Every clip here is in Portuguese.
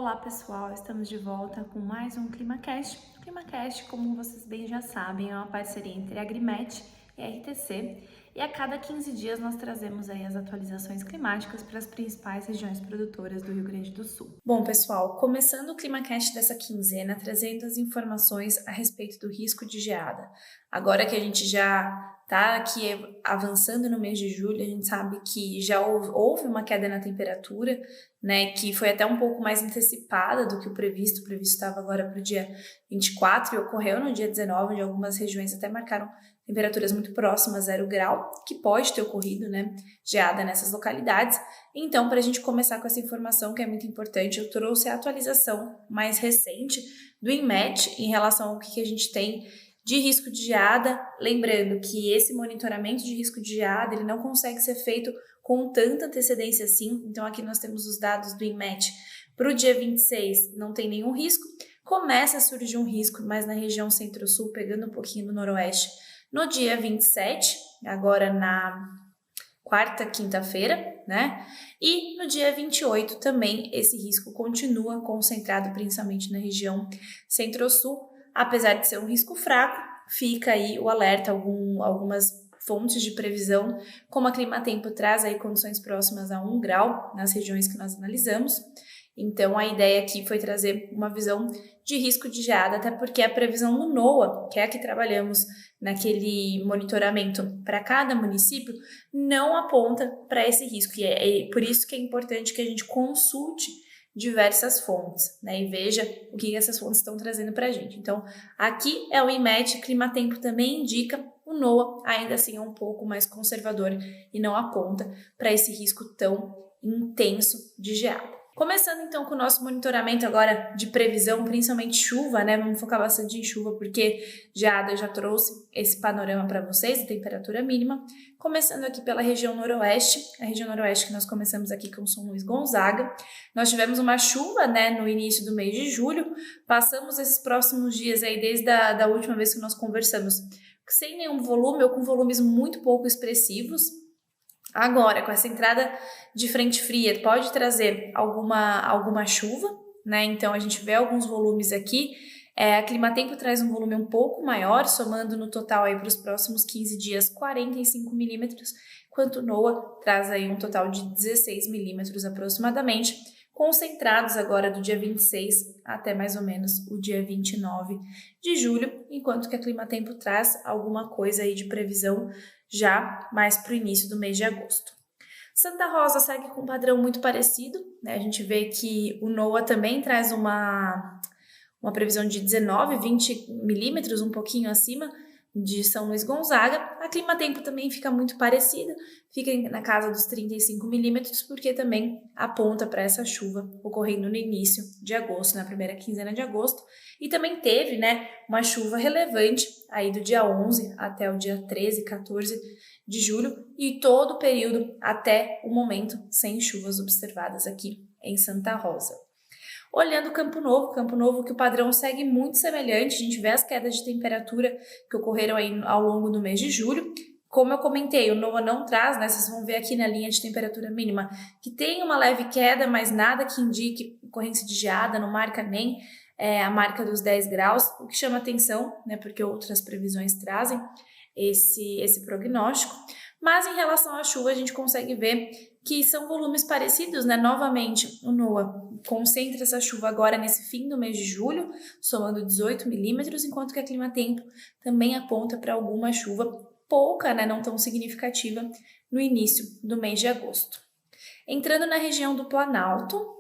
Olá pessoal, estamos de volta com mais um ClimaCast. O ClimaCast, como vocês bem já sabem, é uma parceria entre a Agrimet e a RTC, e a cada 15 dias nós trazemos aí as atualizações climáticas para as principais regiões produtoras do Rio Grande do Sul. Bom pessoal, começando o ClimaCast dessa quinzena, trazendo as informações a respeito do risco de geada. Agora que a gente já está aqui avançando no mês de julho, a gente sabe que já houve uma queda na temperatura, né, que foi até um pouco mais antecipada do que o previsto. O previsto estava agora para o dia 24 e ocorreu no dia 19, onde algumas regiões até marcaram temperaturas muito próximas a 0 grau, que pode ter ocorrido, né, geada nessas localidades. Então, para a gente começar com essa informação que é muito importante, eu trouxe a atualização mais recente do INMET em relação ao que a gente tem de risco de geada, lembrando que esse monitoramento de risco de geada ele não consegue ser feito com tanta antecedência assim. Então aqui nós temos os dados do INMET para o dia 26, não tem nenhum risco, começa a surgir um risco mais na região centro-sul, pegando um pouquinho do noroeste, no dia 27, agora na quarta, quinta-feira, né? E no dia 28 também esse risco continua concentrado principalmente na região centro-sul. Apesar de ser um risco fraco, fica aí o alerta, algumas fontes de previsão, como a Climatempo traz aí condições próximas a 1 grau nas regiões que nós analisamos. Então a ideia aqui foi trazer uma visão de risco de geada, até porque a previsão do NOAA, que é a que trabalhamos naquele monitoramento para cada município, não aponta para esse risco. E é por isso que é importante que a gente consulte diversas fontes, né, e veja o que essas fontes estão trazendo para a gente. Então, aqui é o INMET, Climatempo também indica, o NOAA ainda assim é um pouco mais conservador e não aponta para esse risco tão intenso de geada. Começando então com o nosso monitoramento agora de previsão, principalmente chuva, né? Vamos focar bastante em chuva porque geada eu já trouxe esse panorama para vocês, a temperatura mínima. Começando aqui pela região noroeste, a região noroeste que nós começamos aqui com São Luís Gonzaga. Nós tivemos uma chuva, né, no início do mês de julho, passamos esses próximos dias aí desde a última vez que nós conversamos, sem nenhum volume ou com volumes muito pouco expressivos. Agora, com essa entrada de frente fria, pode trazer alguma chuva, né? Então, a gente vê alguns volumes aqui. A Climatempo traz um volume um pouco maior, somando no total aí para os próximos 15 dias 45 milímetros, enquanto o NOAA traz aí um total de 16 milímetros aproximadamente, concentrados agora do dia 26 até mais ou menos o dia 29 de julho, enquanto que a Climatempo traz alguma coisa aí de previsão já mais para o início do mês de agosto. Santa Rosa segue com um padrão muito parecido, né? A gente vê que o NOAA também traz uma previsão de 19, 20 milímetros, um pouquinho acima de São Luís Gonzaga. A Climatempo também fica muito parecida, fica na casa dos 35 milímetros, porque também aponta para essa chuva ocorrendo no início de agosto, na primeira quinzena de agosto. E também teve, né, uma chuva relevante aí do dia 11 até o dia 13, 14 de julho, e todo o período até o momento sem chuvas observadas aqui em Santa Rosa. Olhando Campo Novo que o padrão segue muito semelhante, a gente vê as quedas de temperatura que ocorreram aí ao longo do mês de julho. Como eu comentei, o NOAA não traz, né? Vocês vão ver aqui na linha de temperatura mínima que tem uma leve queda, mas nada que indique ocorrência de geada, não marca nem a marca dos 10 graus, o que chama atenção, né? Porque outras previsões trazem esse prognóstico. Mas em relação à chuva, a gente consegue ver que são volumes parecidos, né? Novamente, o NOAA concentra essa chuva agora nesse fim do mês de julho, somando 18 milímetros, enquanto que a Climatempo também aponta para alguma chuva pouca, né? Não tão significativa, no início do mês de agosto. Entrando na região do Planalto,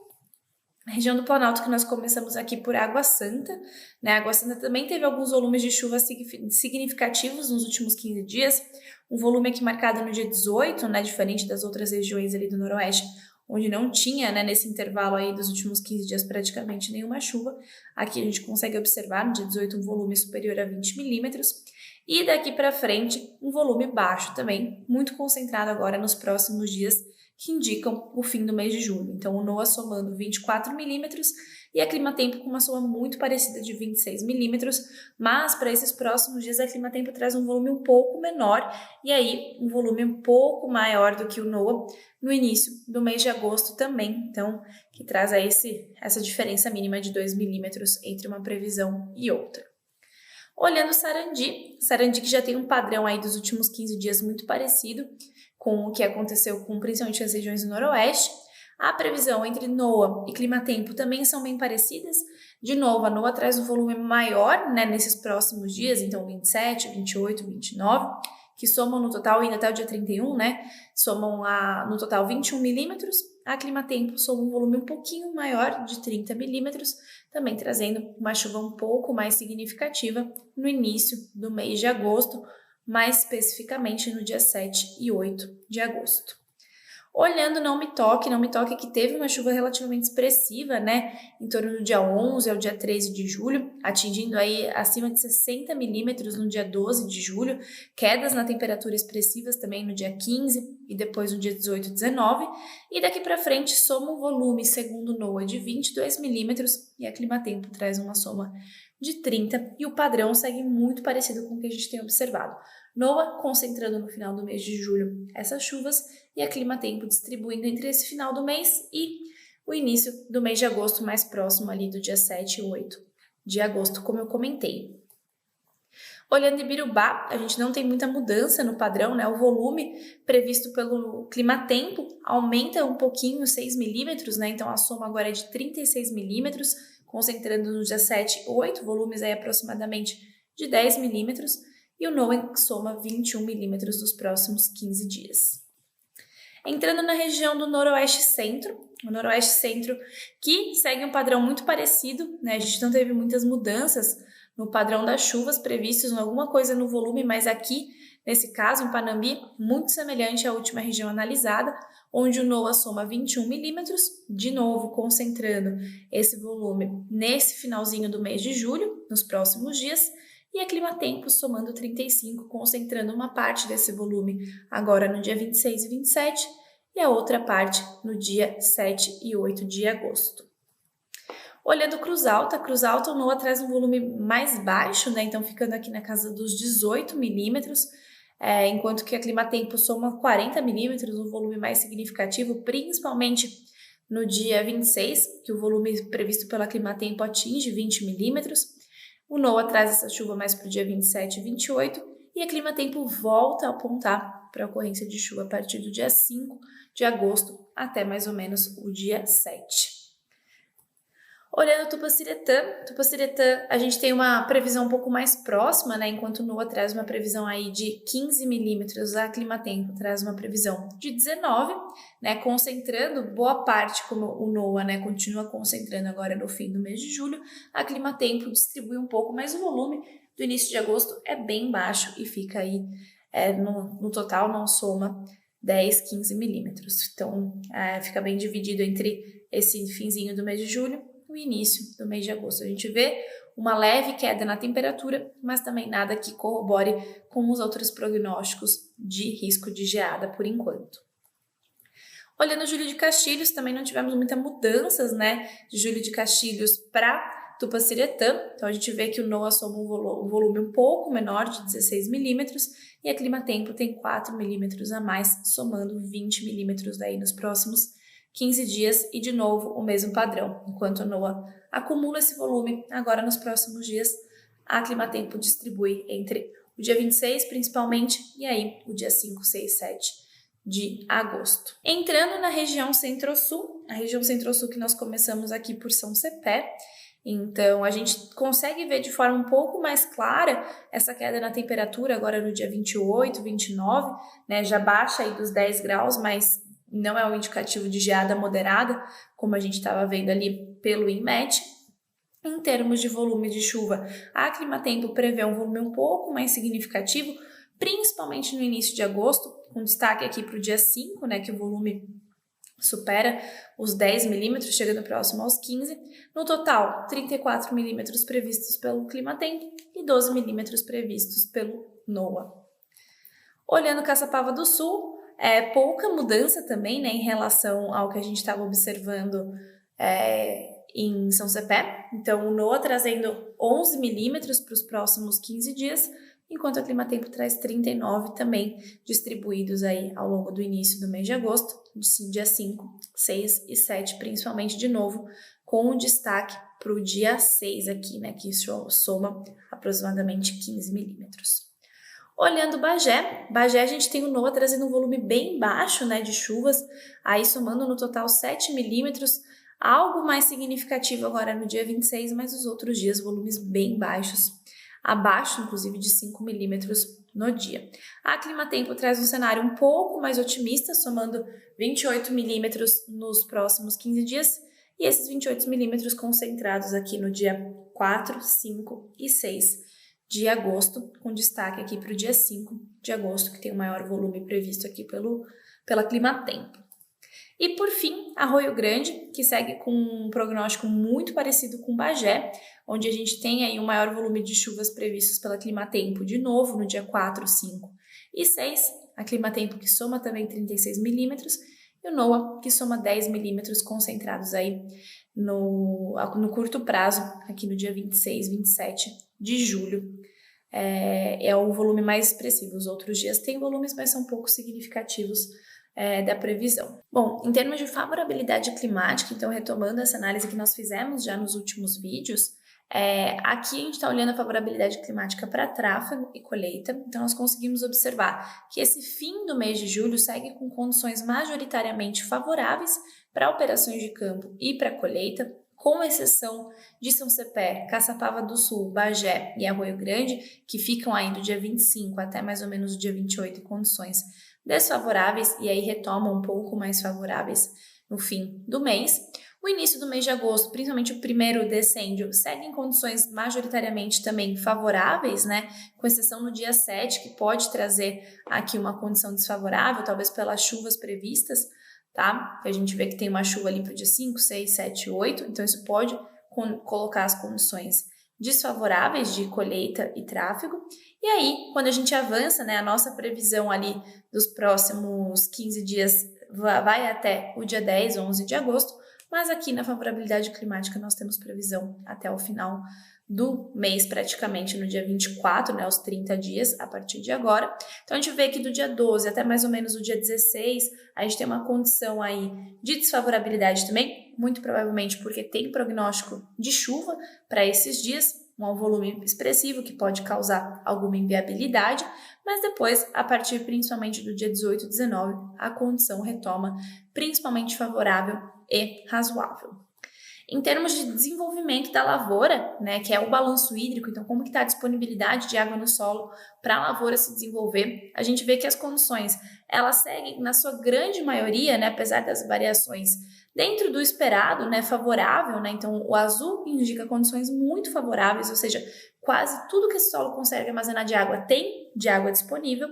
a região do Planalto que nós começamos aqui por Água Santa, né? A Água Santa também teve alguns volumes de chuva significativos nos últimos 15 dias, um volume aqui marcado no dia 18, né? Diferente das outras regiões ali do Noroeste, onde não tinha, né, nesse intervalo aí dos últimos 15 dias praticamente nenhuma chuva. Aqui a gente consegue observar no dia 18 um volume superior a 20 milímetros, e daqui para frente um volume baixo também, muito concentrado agora nos próximos dias que indicam o fim do mês de julho. Então, o NOAA somando 24 milímetros e a Climatempo com uma soma muito parecida de 26 milímetros, mas para esses próximos dias a Climatempo traz um volume um pouco menor e aí um volume um pouco maior do que o NOAA no início do mês de agosto também, então que traz aí essa diferença mínima de 2 milímetros entre uma previsão e outra. Olhando Sarandi que já tem um padrão aí dos últimos 15 dias muito parecido com o que aconteceu com principalmente as regiões do noroeste, a previsão entre NOAA e Climatempo também são bem parecidas. De novo, a NOAA traz um volume maior, né, nesses próximos dias, então 27, 28, 29, que somam no total, ainda até o dia 31, né, somam no total 21 milímetros. A Climatempo soma um volume um pouquinho maior, de 30 milímetros, também trazendo uma chuva um pouco mais significativa no início do mês de agosto, mais especificamente no dia 7 e 8 de agosto. Olhando Não Me Toque que teve uma chuva relativamente expressiva, né, em torno do dia 11 ao dia 13 de julho, atingindo aí acima de 60 milímetros no dia 12 de julho, quedas na temperatura expressivas também no dia 15 e depois no dia 18 e 19, e daqui para frente soma um volume, segundo o NOAA, de 22 milímetros e a Climatempo traz uma soma de 30 e o padrão segue muito parecido com o que a gente tem observado. NOAA concentrando no final do mês de julho essas chuvas e a Climatempo distribuindo entre esse final do mês e o início do mês de agosto, mais próximo ali do dia 7 e 8 de agosto, como eu comentei. Olhando Ibirubá, a gente não tem muita mudança no padrão, né? O volume previsto pelo Climatempo aumenta um pouquinho, 6 milímetros, né? Então a soma agora é de 36 milímetros, concentrando no dia 7 e 8, volumes aí aproximadamente de 10 milímetros, e o NOAA soma 21 milímetros nos próximos 15 dias. Entrando na região do Noroeste Centro, o Noroeste Centro que segue um padrão muito parecido, né? A gente não teve muitas mudanças no padrão das chuvas previstas, alguma coisa no volume, mas aqui, nesse caso, em Panambi, muito semelhante à última região analisada, onde o NOAA soma 21 milímetros, de novo concentrando esse volume nesse finalzinho do mês de julho, nos próximos dias, e a Climatempo somando 35, concentrando uma parte desse volume agora no dia 26 e 27 e a outra parte no dia 7 e 8 de agosto. Olhando Cruz Alta, o NOAA traz um volume mais baixo, né? Então ficando aqui na casa dos 18 milímetros, enquanto que a Climatempo soma 40 milímetros, um volume mais significativo, principalmente no dia 26, que o volume previsto pela Climatempo atinge 20 milímetros. O NOAA traz essa chuva mais para o dia 27 e 28 e a Climatempo volta a apontar para a ocorrência de chuva a partir do dia 5 de agosto até mais ou menos o dia 7. Olhando Tupaciretã, a gente tem uma previsão um pouco mais próxima, né? Enquanto o NOAA traz uma previsão aí de 15 milímetros, a Climatempo traz uma previsão de 19, né? Concentrando boa parte, como o NOAA, né? Continua concentrando agora no fim do mês de julho, a Climatempo distribui um pouco, mas o volume do início de agosto é bem baixo e fica aí, no total não soma 10, 15 milímetros. Então, fica bem dividido entre esse finzinho do mês de julho no início do mês de agosto. A gente vê uma leve queda na temperatura, mas também nada que corrobore com os outros prognósticos de risco de geada por enquanto. Olhando Júlio de Castilhos, também não tivemos muitas mudanças, né, de Júlio de Castilhos para Tupaciretã. Então a gente vê que o NOAA soma um volume um pouco menor, de 16 milímetros, e a Climatempo tem 4 milímetros a mais, somando 20 milímetros daí nos próximos 15 dias e de novo o mesmo padrão. Enquanto a NOAA acumula esse volume, agora nos próximos dias a Climatempo distribui entre o dia 26 principalmente e aí o dia 5, 6, 7 de agosto. Entrando na região Centro-Sul, a região Centro-Sul que nós começamos aqui por São Cepé, então a gente consegue ver de forma um pouco mais clara essa queda na temperatura agora no dia 28, 29, né, já baixa aí dos 10 graus, mas não é um indicativo de geada moderada, como a gente estava vendo ali pelo INMET. Em termos de volume de chuva, a Climatempo prevê um volume um pouco mais significativo, principalmente no início de agosto, com destaque aqui para o dia 5, né, que o volume supera os 10 milímetros, chegando próximo aos 15. No total, 34 milímetros previstos pelo Climatempo e 12 milímetros previstos pelo NOAA. Olhando Caçapava do Sul, pouca mudança também, né, em relação ao que a gente estava observando em São Cepé. Então, o NOAA trazendo 11 milímetros para os próximos 15 dias, enquanto a Climatempo traz 39 também, distribuídos aí ao longo do início do mês de agosto, dia 5, 6 e 7, principalmente de novo, com um destaque para o dia 6 aqui, né, que soma aproximadamente 15 milímetros. Olhando Bagé a gente tem o NOAA trazendo um volume bem baixo, né, de chuvas, aí somando no total 7 milímetros, algo mais significativo agora no dia 26, mas os outros dias volumes bem baixos, abaixo inclusive de 5 milímetros no dia. A Climatempo traz um cenário um pouco mais otimista, somando 28 milímetros nos próximos 15 dias, e esses 28 milímetros concentrados aqui no dia 4, 5 e 6 de agosto, com destaque aqui para o dia 5 de agosto, que tem o maior volume previsto aqui pela Climatempo. E por fim, Arroio Grande, que segue com um prognóstico muito parecido com Bagé, onde a gente tem aí o maior volume de chuvas previstos pela Climatempo, de novo no dia 4, 5 e 6, a Climatempo que soma também 36 milímetros, e o NOAA que soma 10 milímetros concentrados aí no curto prazo, aqui no dia 26, 27 de julho. É o volume mais expressivo. Os outros dias têm volumes, mas são pouco significativos da previsão. Bom, em termos de favorabilidade climática, então retomando essa análise que nós fizemos já nos últimos vídeos, aqui a gente está olhando a favorabilidade climática para tráfego e colheita, então nós conseguimos observar que esse fim do mês de julho segue com condições majoritariamente favoráveis para operações de campo e para colheita, com exceção de São Cepé, Caçapava do Sul, Bagé e Arroio Grande, que ficam aí do dia 25 até mais ou menos o dia 28 em condições desfavoráveis e aí retomam um pouco mais favoráveis no fim do mês. O início do mês de agosto, principalmente o primeiro decêndio, segue em condições majoritariamente também favoráveis, né? Com exceção no dia 7, que pode trazer aqui uma condição desfavorável, talvez pelas chuvas previstas, tá? A gente vê que tem uma chuva ali para o dia 5, 6, 7, 8, então isso pode colocar as condições desfavoráveis de colheita e tráfego. E aí, quando a gente avança, né, a nossa previsão ali dos próximos 15 dias vai até o dia 10, 11 de agosto, mas aqui na favorabilidade climática nós temos previsão até o final do mês, praticamente no dia 24, né, os 30 dias a partir de agora. Então a gente vê que do dia 12 até mais ou menos o dia 16, a gente tem uma condição aí de desfavorabilidade também, muito provavelmente porque tem prognóstico de chuva para esses dias, um volume expressivo que pode causar alguma inviabilidade, mas depois, a partir principalmente do dia 18 e 19, a condição retoma principalmente favorável e razoável. Em termos de desenvolvimento da lavoura, né, que é o balanço hídrico, então como que está a disponibilidade de água no solo para a lavoura se desenvolver, a gente vê que as condições, elas seguem na sua grande maioria, né, apesar das variações, dentro do esperado, né, favorável, né, então o azul indica condições muito favoráveis, ou seja, quase tudo que esse solo consegue armazenar de água tem de água disponível.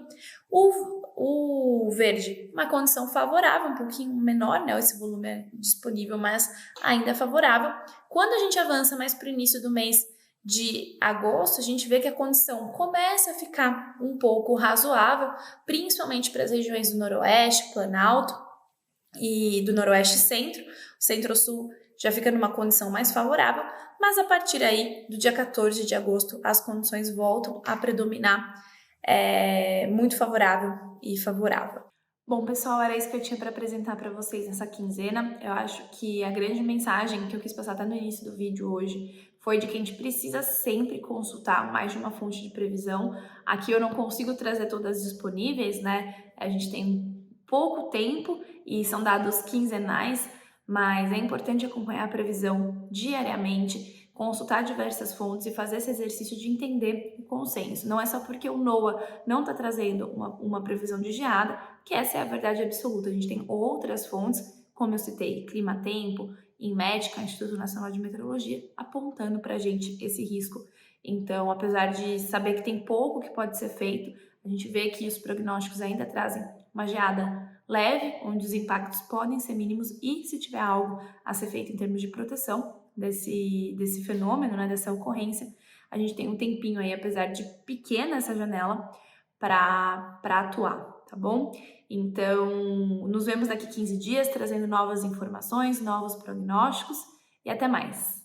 O verde, uma condição favorável, um pouquinho menor, né? Esse volume é disponível, mas ainda é favorável. Quando a gente avança mais para o início do mês de agosto, a gente vê que a condição começa a ficar um pouco razoável, principalmente para as regiões do Noroeste, Planalto e do Noroeste Centro. O Centro-Sul já fica numa condição mais favorável, mas a partir aí do dia 14 de agosto, as condições voltam a predominar muito favorável e favorável. Bom, pessoal, era isso que eu tinha para apresentar para vocês nessa quinzena. Eu acho que a grande mensagem que eu quis passar até no início do vídeo hoje foi de que a gente precisa sempre consultar mais de uma fonte de previsão. Aqui eu não consigo trazer todas disponíveis, né? A gente tem pouco tempo e são dados quinzenais, mas é importante acompanhar a previsão diariamente, consultar diversas fontes e fazer esse exercício de entender o consenso. Não é só porque o NOAA não está trazendo uma previsão de geada que essa é a verdade absoluta. A gente tem outras fontes, como eu citei, Climatempo, Inmédica, Instituto Nacional de Meteorologia, apontando para a gente esse risco. Então, apesar de saber que tem pouco que pode ser feito, a gente vê que os prognósticos ainda trazem uma geada leve, onde os impactos podem ser mínimos e se tiver algo a ser feito em termos de proteção desse fenômeno, né, dessa ocorrência, a gente tem um tempinho aí, apesar de pequena essa janela, para atuar, tá bom? Então, nos vemos daqui 15 dias trazendo novas informações, novos prognósticos e até mais.